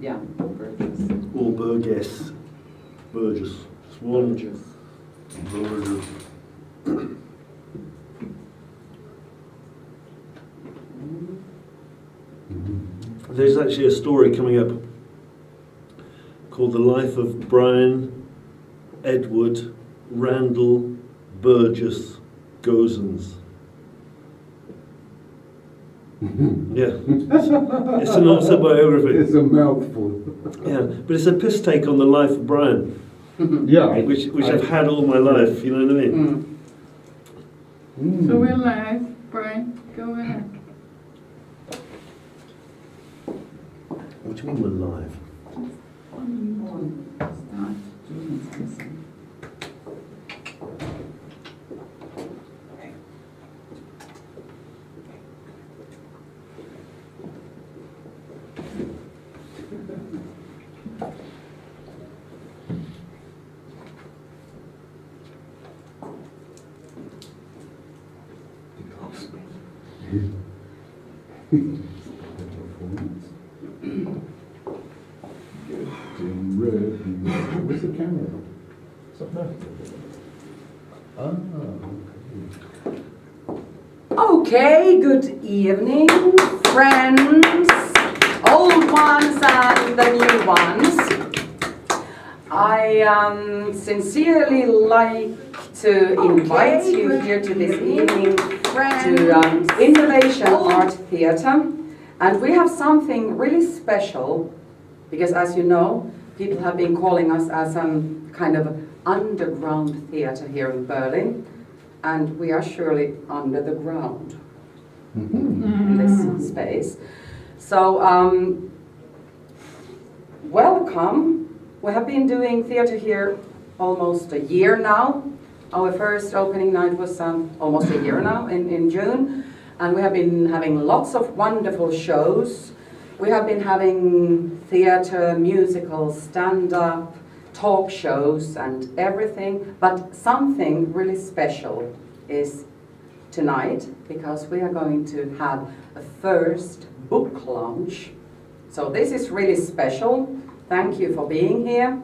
Yeah, Burgess. Or Burgess. Burgess. It's one. Burgess. Burgess. There's actually a story coming up called The Life of Brian Edward Randall Burgess Gozens. Yeah, it's an autobiography. It's a mouthful. Yeah, but it's a piss take on the life of Brian, Yeah. which I've had all my life. You know what I mean? So we're live, Brian. Go ahead. What do you mean we're live? Start doing something. Where's the camera? It's up there. Okay, good evening, friends, old ones and the new ones. I sincerely like to invite you here to this evening to InnovationArt Theatre. And we have something really special, because as you know, people have been calling us as some kind of underground theatre here in Berlin. And we are surely under the ground in this space. So, welcome. We have been doing theatre here almost a year now. Our first opening night was almost a year now, in June. And we have been having lots of wonderful shows. We have been having theatre, musicals, stand-up, talk shows and everything, but something really special is tonight, because we are going to have a first book launch. So this is really special. Thank you for being here,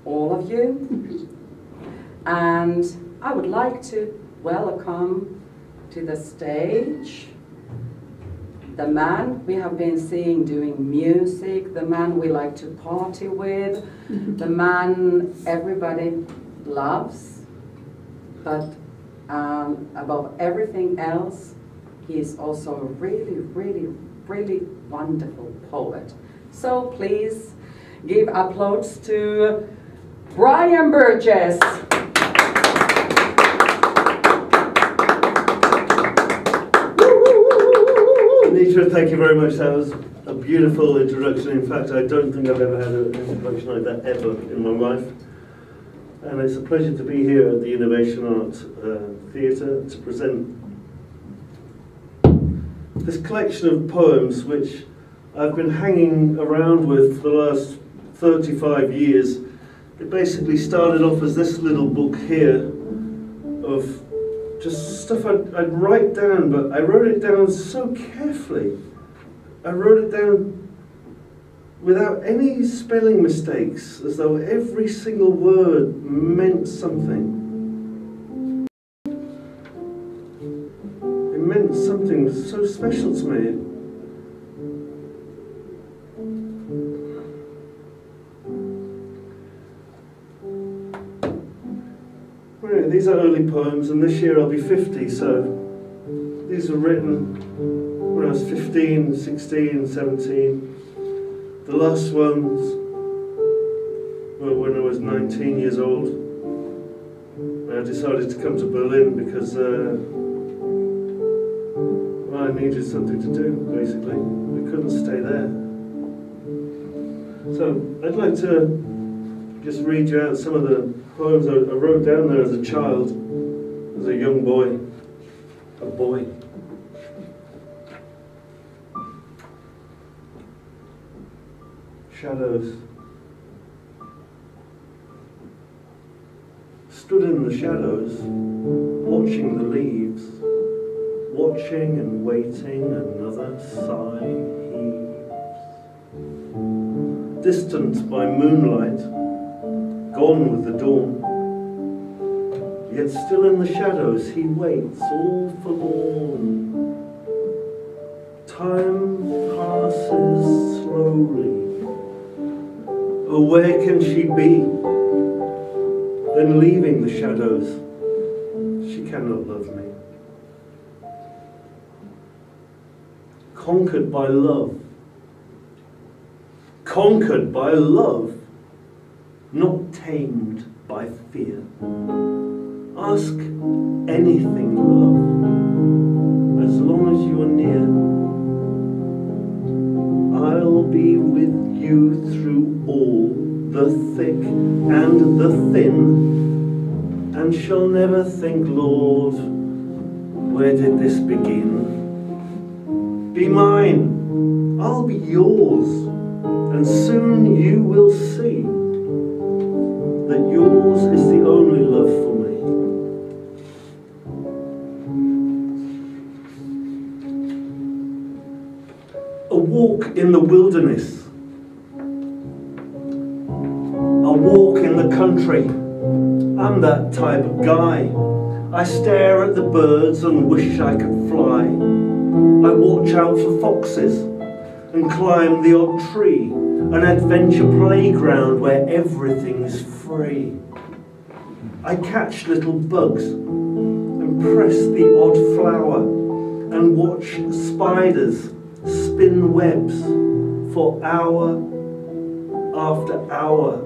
all of you. And I would like to welcome to the stage the man we have been seeing doing music, the man we like to party with, the man everybody loves, but above everything else, he is also a really, really, really wonderful poet. So please give applause to Brian Burgess. Anita, thank you very much. That was a beautiful introduction. In fact, I don't think I've ever had an introduction like that ever in my life. And it's a pleasure to be here at the InnovationArt Theatre to present this collection of poems which I've been hanging around with for the last 35 years. It basically started off as this little book here of just stuff I'd write down, but I wrote it down so carefully. I wrote it down without any spelling mistakes, as though every single word meant something. It meant something so special to me. Well, these are early poems, and this year I'll be 50, so these were written when I was 15, 16, 17. The last ones were when I was 19 years old. I decided to come to Berlin because well, I needed something to do, basically. I couldn't stay there. So I'd like to just read you out some of the poems I wrote down there as a child, as a young boy. A boy. Shadows. Stood in the shadows, watching the leaves, watching and waiting, another sigh heaves. distant by moonlight, gone with the dawn. Yet still in the shadows he waits, all forlorn. Time passes slowly. Oh, where can she be? Then leaving the shadows, she cannot love me. Conquered by love. Conquered by love, not tamed by fear. Ask anything, love, as long as you're near. I'll be with you through all the thick and the thin, and shall never think, Lord, where did this begin? Be mine, I'll be yours, and soon you will see that yours is the only love for me. A walk in the wilderness, a walk in the country. I'm that type of guy. I stare at the birds and wish I could fly. I watch out for foxes and climb the odd tree, an adventure playground where everything's free. I catch little bugs and press the odd flower and watch spiders spin webs for hour after hour.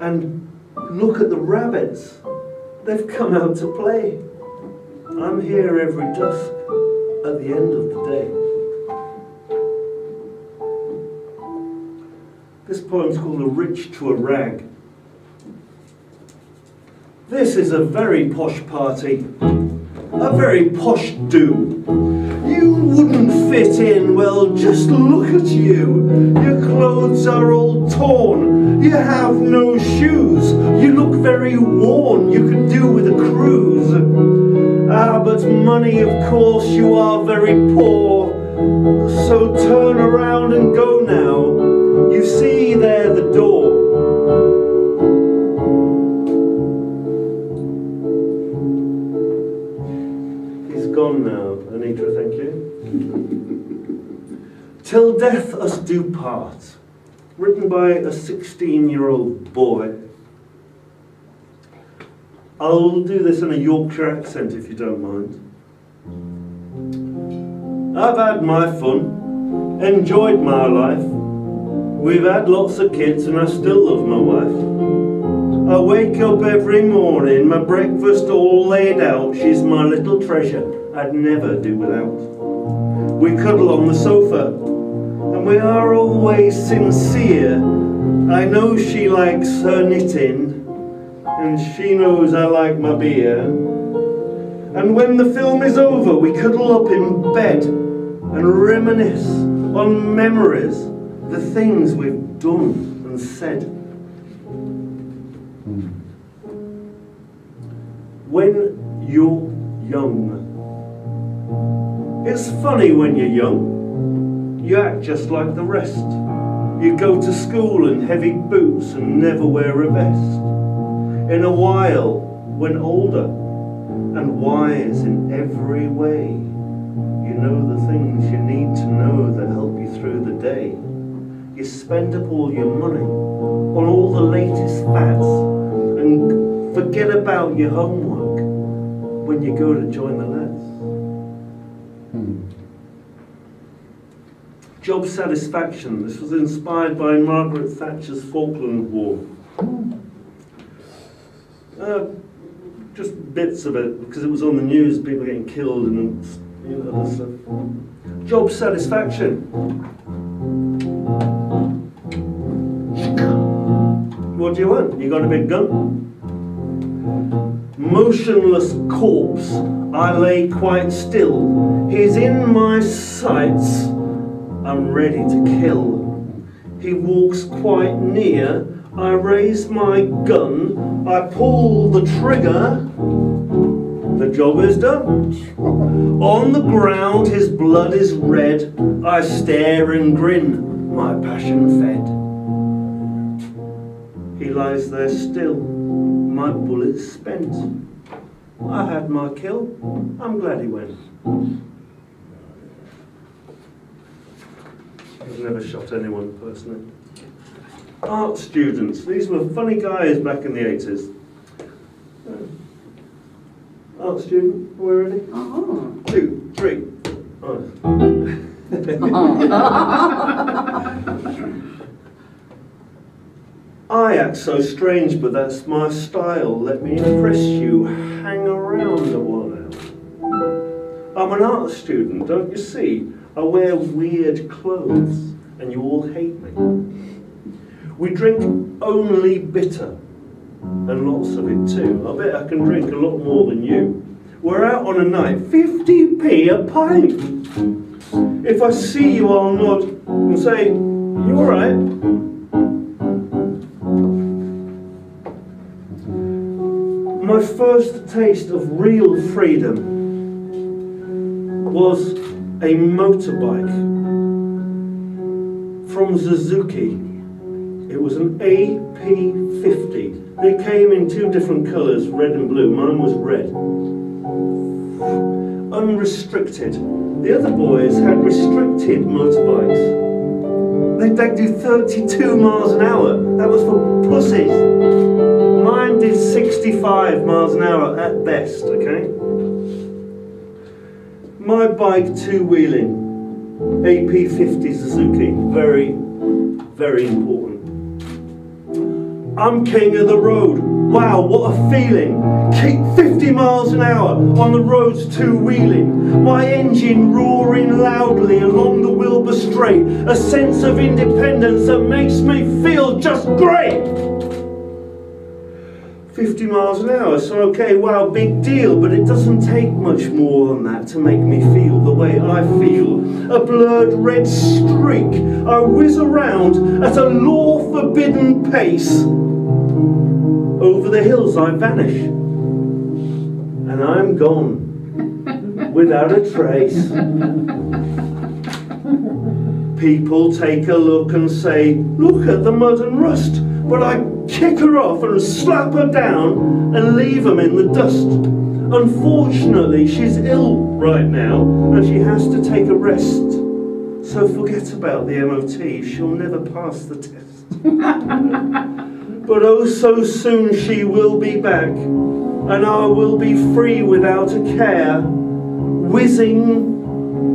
And look at the rabbits, they've come out to play. I'm here every dusk at the end of the day. This poem's called A Rich to a Rag. This is a very posh party, a very posh do. You wouldn't fit in, well, just look at you. Your clothes are all torn, you have no shoes, you look very worn, you could do with a cruise. Ah, but money, of course, you are very poor, so turn around and go now. You see there the door. He's gone now, Anitra, thank you. Till death us do part, written by a 16-year-old boy. I'll do this in a Yorkshire accent if you don't mind. I've had my fun, enjoyed my life. We've had lots of kids and I still love my wife. I wake up every morning, my breakfast all laid out. She's my little treasure, I'd never do without. We cuddle on the sofa, and we are always sincere. I know she likes her knitting, and she knows I like my beer. And when the film is over, we cuddle up in bed and reminisce on memories, the things we've done and said. When you're young, it's funny when you're young, you act just like the rest. You go to school in heavy boots and never wear a vest. In a while, when older and wise in every way, you know the things you need to know that help you through the day. You spend up all your money on all the latest fads and forget about your homework when you go to join the lads. Job satisfaction. This was inspired by Margaret Thatcher's Falkland War. Just bits of it, because it was on the news, people getting killed and other stuff. Job satisfaction. What do you want? You got a big gun? Motionless corpse, I lay quite still. He's in my sights, I'm ready to kill. He walks quite near, I raise my gun, I pull the trigger. The The job is done. On the ground his blood is red. I stare and grin, my passion fed. He lies there still, my bullet's spent. I had my kill, I'm glad he went. I've never shot anyone personally. Art students, these were funny guys back in the 80s. Art student, are we ready? 2, 3. Oh. I act so strange, but that's my style. Let me impress you. Hang around a while. I'm an art student, don't you see? I wear weird clothes, and you all hate me. We drink only bitter, and lots of it too. I bet I can drink a lot more than you. We're out on a night, 50p a pint. If I see you, I'll nod and say, you alright? My first taste of real freedom was a motorbike from Suzuki. It was an AP50. They came in 2 different colours, red and blue. Mine was red. Unrestricted. The other boys had restricted motorbikes. They'd do 32 miles an hour. That was for pussies. Mine did 65 miles an hour at best, okay? My bike 2-wheeling, AP50 Suzuki, very, very important. I'm king of the road. Wow, what a feeling. Keep 50 miles an hour on the roads 2-wheeling. My engine roaring loudly along the Wilbur Straight. A sense of independence that makes me feel just great. 50 miles an hour, so okay, wow, big deal, but it doesn't take much more than that to make me feel the way I feel. A blurred red streak, I whiz around at a law-forbidden pace. Over the hills I vanish, and I'm gone, without a trace. People take a look and say, look at the mud and rust, but I kick her off and slap her down and leave them in the dust. Unfortunately, she's ill right now and she has to take a rest. So forget about the MOT, she'll never pass the test. But oh, so soon she will be back and I will be free without a care, whizzing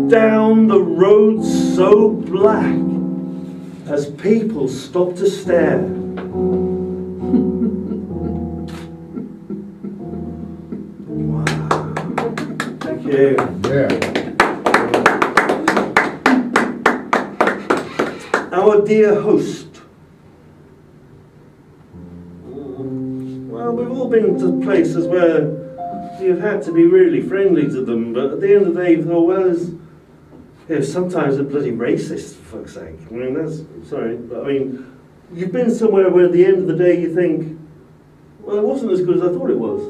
down the road so black as people stop to stare. Wow. Thank you. Yeah. Our dear host. Well, we've all been to places where you've had to be really friendly to them, but at the end of the day, you thought, well, sometimes they're bloody racist, for fuck's sake. I mean, sorry, but I mean, you've been somewhere where at the end of the day you think, well, it wasn't as good as I thought it was.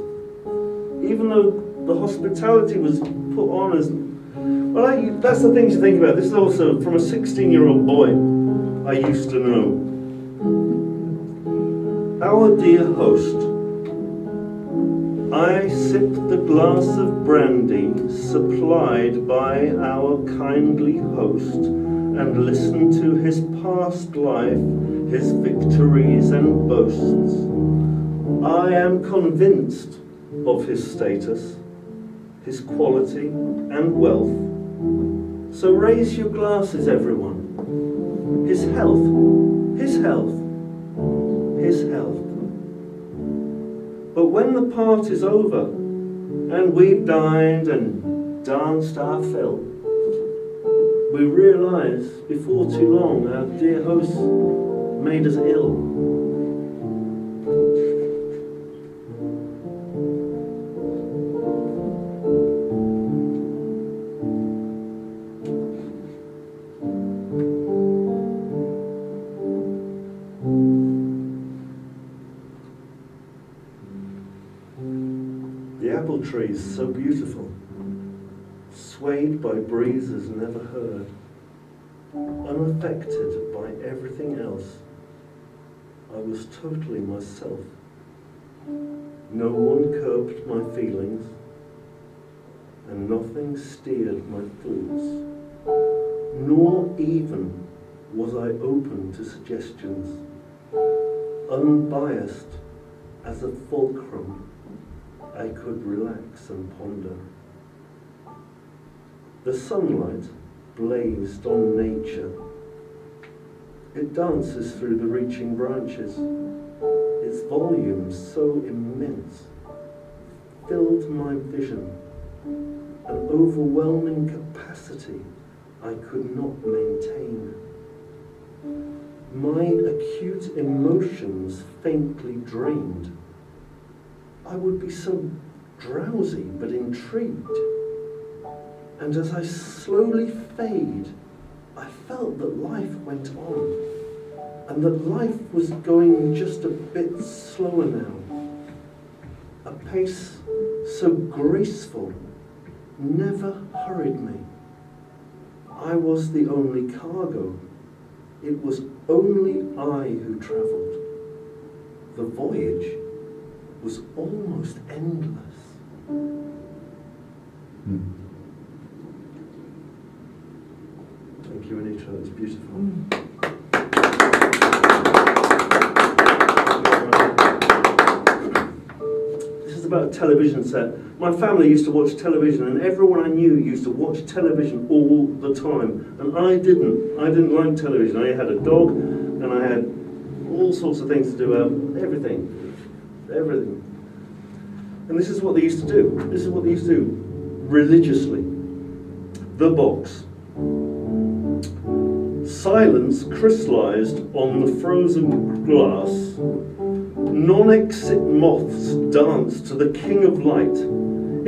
Even though the hospitality was put on as, well, that's the things you think about. This is also from a 16-year-old boy I used to know. Our dear host. I sip the glass of brandy supplied by our kindly host and listen to his past life, his victories and boasts. I am convinced of his status, his quality and wealth. So raise your glasses, everyone. His health, his health, his health. But when the party's over and we've dined and danced our fill, we realise before too long our dear host made us ill. Yeah. apple trees so beautiful, swayed by breezes never heard, unaffected by everything else. I was totally myself. No one curbed my feelings, and nothing steered my thoughts, nor even was I open to suggestions. Unbiased as a fulcrum, I could relax and ponder. The sunlight blazed on nature. It dances through the reaching branches. Its volume so immense filled my vision, an overwhelming capacity I could not maintain. My acute emotions faintly drained. I would be so drowsy but intrigued. And as I slowly fade, I felt that life went on, and that life was going just a bit slower now. A pace so graceful never hurried me. I was the only cargo. It was only I who travelled. The voyage was almost endless. Thank you, Anita. That was beautiful. This is about a television set. My family used to watch television, and everyone I knew used to watch television all the time. And I didn't. I didn't like television. I had a dog, and I had all sorts of things to do about everything. Everything. And this is what they used to do. This is what they used to do religiously. The box. Silence crystallized on the frozen glass. Non-exit moths danced to the king of light.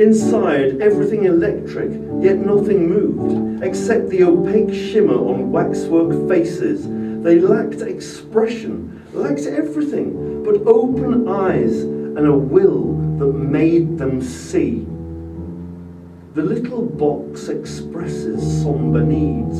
Inside, everything electric, yet nothing moved, except the opaque shimmer on waxwork faces. They lacked expression, lacked everything, but open eyes and a will that made them see. The little box expresses somber needs,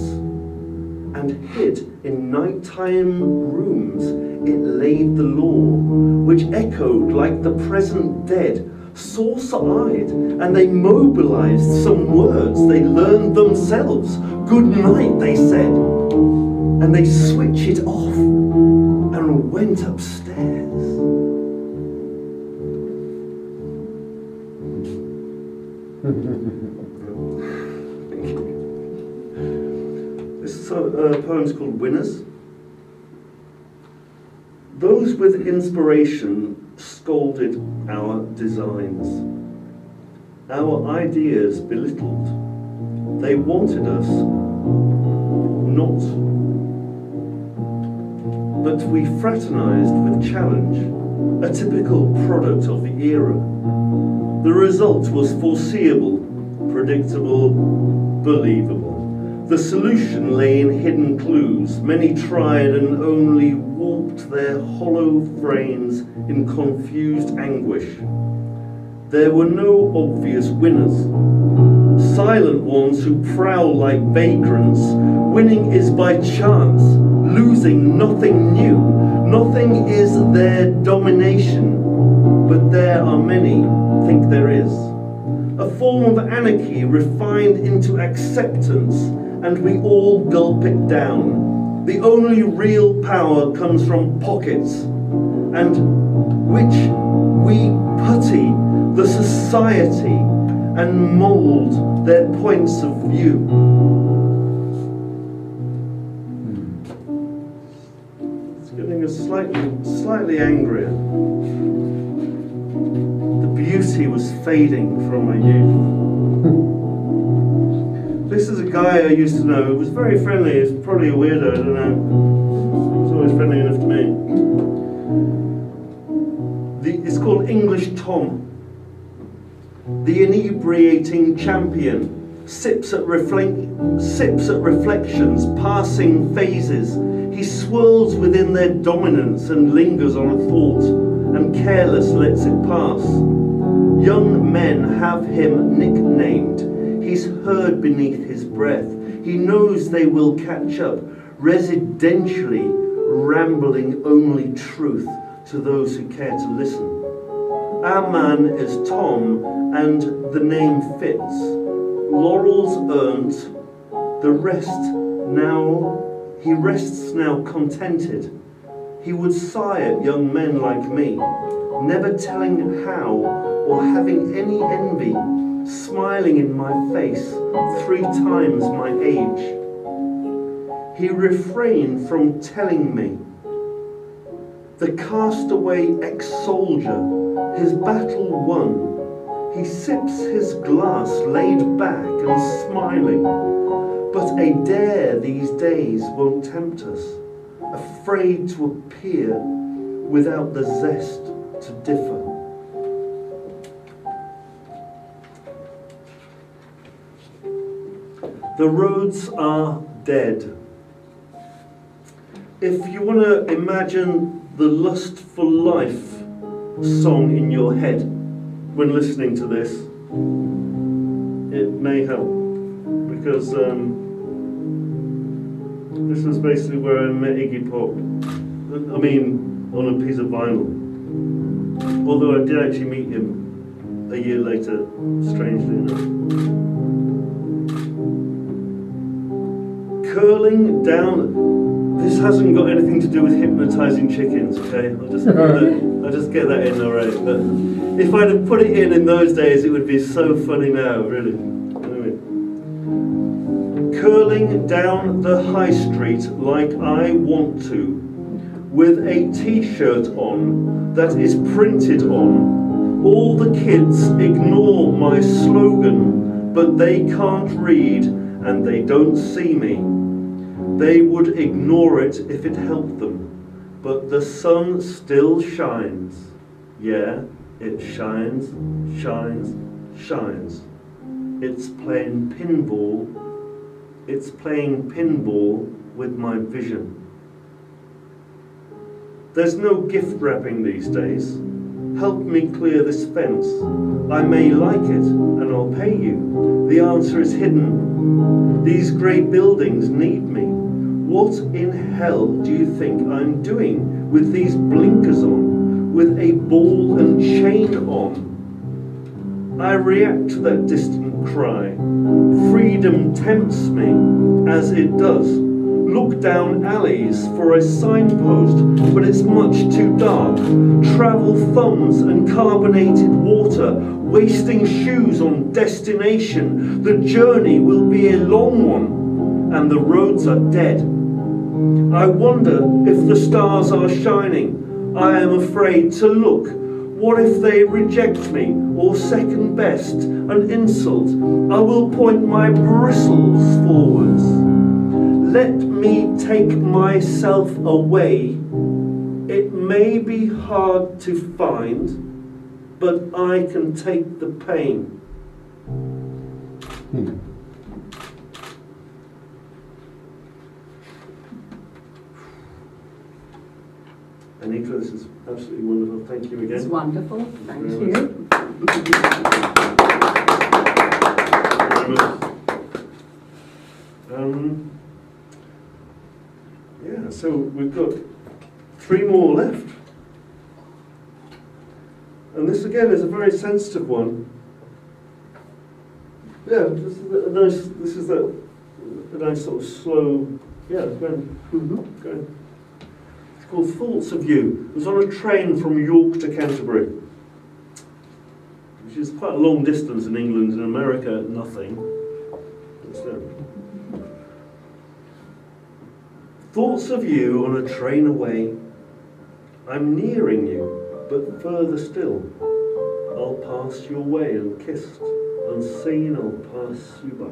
and hid in nighttime rooms it laid the law, which echoed like the present dead, saucer-eyed, and they mobilized some words they learned themselves. Good night, they said, and they switched it off and went upstairs. Thank you. This poem's called Winners. Those with inspiration scolded our designs, our ideas belittled. They wanted us not, but we fraternized with challenge, a typical product of the era. The result was foreseeable, predictable, believable. The solution lay in hidden clues. Many tried and only warped their hollow frames in confused anguish. There were no obvious winners. Silent ones who prowl like vagrants. Winning is by chance, losing nothing new. Nothing is their domination, but there are many think there is. A form of anarchy refined into acceptance, and we all gulp it down. The only real power comes from pockets, and which we putty the society and mould their points of view. It's getting us slightly angrier. The beauty was fading from my youth. This is a guy I used to know who was very friendly. He's probably a weirdo, I don't know. He was always friendly enough to me. It's called English Tom. The inebriating champion sips at reflections, passing phases. He swirls within their dominance and lingers on a thought, and careless lets it pass. Young men have him nicknamed. He's heard beneath his breath. He knows they will catch up, residentially rambling only truth to those who care to listen. Our man is Tom, and the name fits. Laurels earned, the rest now, he rests now contented. He would sigh at young men like me, never telling how or having any envy, smiling in my face 3 times my age. He refrained from telling me. The castaway ex-soldier, his battle won, he sips his glass laid back and smiling. But a dare these days won't tempt us, afraid to appear without the zest to differ. The roads are dead. If you want to imagine the Lust for Life song in your head when listening to this, it may help, because this was basically where I met Iggy Pop. I mean, on a piece of vinyl. Although I did actually meet him a year later, strangely enough. Curling down, this hasn't got anything to do with hypnotising chickens, okay? I'll just get that in, alright. But if I'd have put it in those days, it would be so funny now, really. Anyway. Curling down the high street like I want to, with a t-shirt on that is printed on. All the kids ignore my slogan, but they can't read and they don't see me. They would ignore it if it helped them, but the sun still shines. Yeah, it shines, shines, shines. It's playing pinball with my vision. There's no gift wrapping these days. Help me clear this fence. I may like it and I'll pay you. The answer is hidden. These great buildings need me. What in hell do you think I'm doing with these blinkers on, with a ball and chain on? I react to that distant cry. Freedom tempts me, as it does. Look down alleys for a signpost, but it's much too dark. Travel thumbs and carbonated water, wasting shoes on destination. The journey will be a long one, and the roads are dead. I wonder if the stars are shining. I am afraid to look. What if they reject me, or second best, an insult? I will point my bristles forwards. Let me take myself away. It may be hard to find, but I can take the pain. Anita, this is absolutely wonderful. Thank you again. It's wonderful. Thank you. Yeah, so we've got 3 more left. And this again is a very sensitive one. Yeah, this is a nice sort of slow, yeah, go on. It's called Thoughts of You. It was on a train from York to Canterbury, which is quite a long distance in England. In America, nothing. Thoughts of you on a train away. I'm nearing you, but further still. I'll pass your way unkissed, unseen I'll pass you by.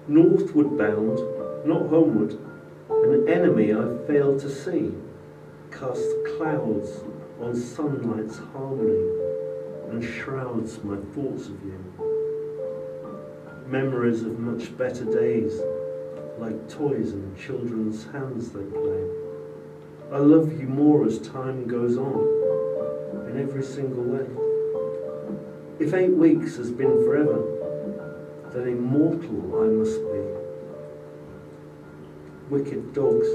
Northward bound, not homeward, an enemy I fail to see, casts clouds on sunlight's harmony and shrouds my thoughts of you. Memories of much better days, like toys in children's hands they play. I love you more as time goes on, in every single way. If 8 weeks has been forever, then immortal I must be. Wicked dogs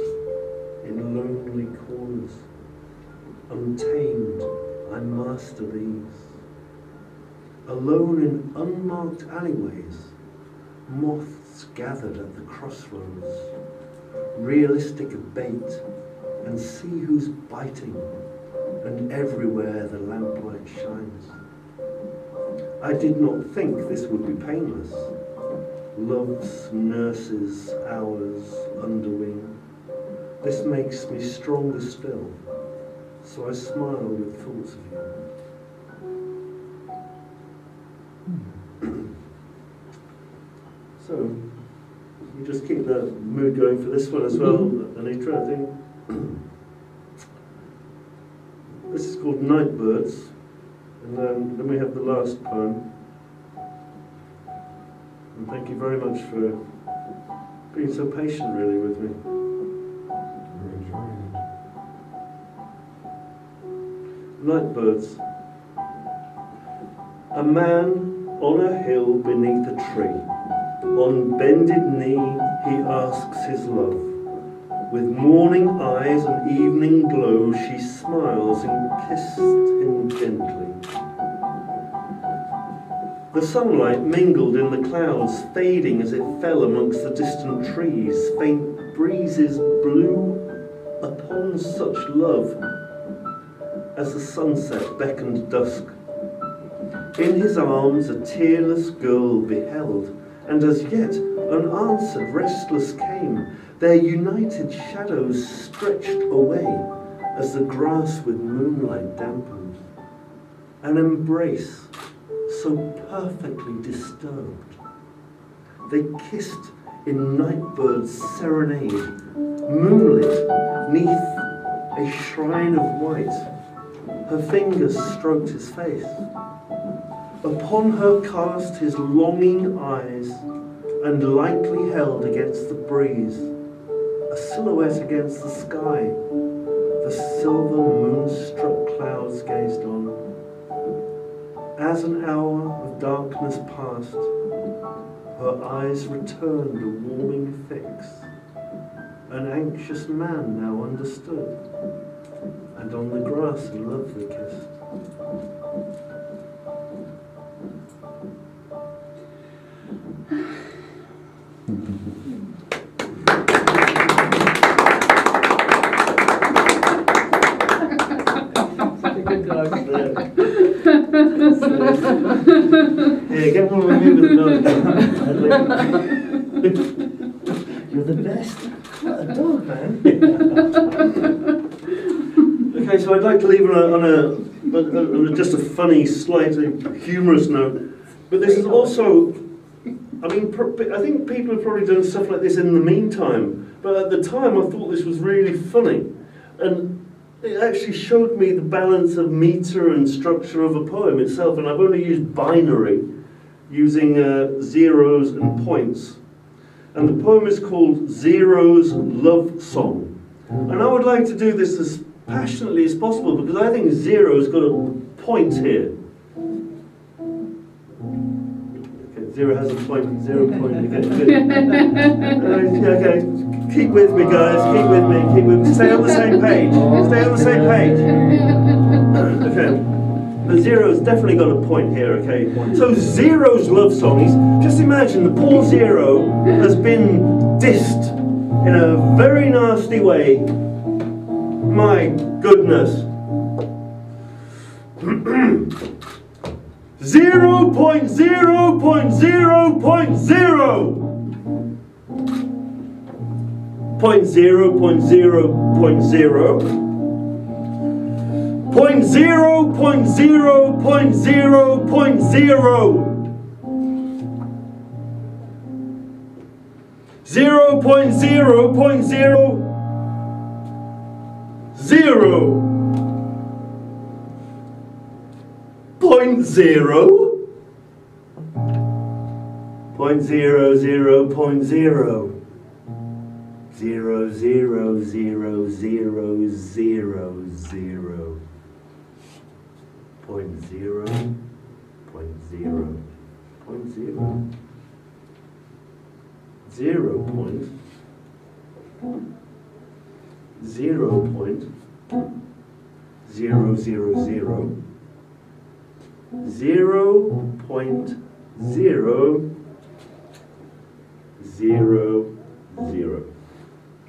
in lonely corners, untamed I master these. Alone in unmarked alleyways, moths gathered at the crossroads, realistic of bait, and see who's biting, and everywhere the lamplight shines. I did not think this would be painless. Love's nurses, hours, underwing. This makes me stronger still, so I smile with thoughts of you. So, you just keep that mood going for this one as well, Anitra, I think. This is called Nightbirds, and then we have the last poem. And thank you very much for being so patient, really, with me. We're enjoying it. Nightbirds. A man on a hill beneath a tree. On bended knee he asks his love. With morning eyes and evening glow she smiles and kissed him gently. The sunlight mingled in the clouds, fading as it fell amongst the distant trees. Faint breezes blew upon such love as the sunset beckoned dusk. In his arms a tearless girl beheld, and as yet unanswered restless came. Their united shadows stretched away as the grass with moonlight dampened. An embrace so perfectly disturbed. They kissed in Nightbird's serenade, moonlit neath a shrine of white. Her fingers stroked his face. Upon her cast his longing eyes, and lightly held against the breeze, a silhouette against the sky, the silver moon-struck clouds gazed on. As an hour of darkness passed, her eyes returned a warming fix. An anxious man now understood, and on the grass in love they kissed. Yeah, get one with me with the dog. You're the best. What a dog, man. Okay, so I'd like to leave on just a funny, slightly humorous note. But this is also, I think people have probably done stuff like this in the meantime. But at the time, I thought this was really funny. And it actually showed me the balance of meter and structure of a poem itself, and I've only used binary, using zeros and points. And the poem is called Zero's Love Song. And I would like to do this as passionately as possible, because I think Zero's got a point here. Okay, Zero has a point, 0 point. Okay. Keep with me, guys. Keep with me. Stay on the same page. Stay on the same page. Okay. The Zero's definitely got a point here, okay? So Zero's love song, just imagine the poor Zero has been dissed in a very nasty way. My goodness. 0.0.0.0. Point zero, point zero, point zero. Point zero, point zero, point zero, point zero. 0.0.0 0. Point zero. Point zero, zero, point zero. 0, 0, 0, 0, 0, 0. Point 0,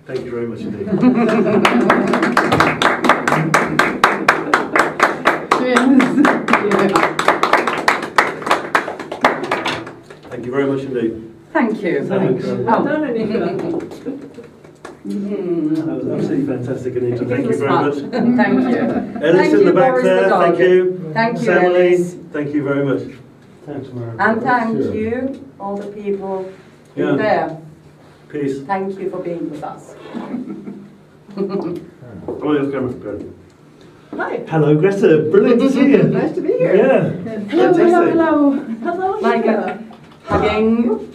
Thank you very much indeed. Thank you very much indeed. Thank you. Thank you. Oh. That was absolutely fantastic, Anita. Thank you very much. Thank you. Ellis Thank in you, the back Boris there, the thank dog. you. Thank you, Emily, Ellis. thank you very much. Thanks, Mark. And thank Sure. you, all the people Yeah. in there. Peace. Thank you for being with us. Come on, off camera. Go. Hi. Hello, Greta. Brilliant to see you. Nice to be here. Yeah. Hello, hello, hello. Hello. Like Eva. hugging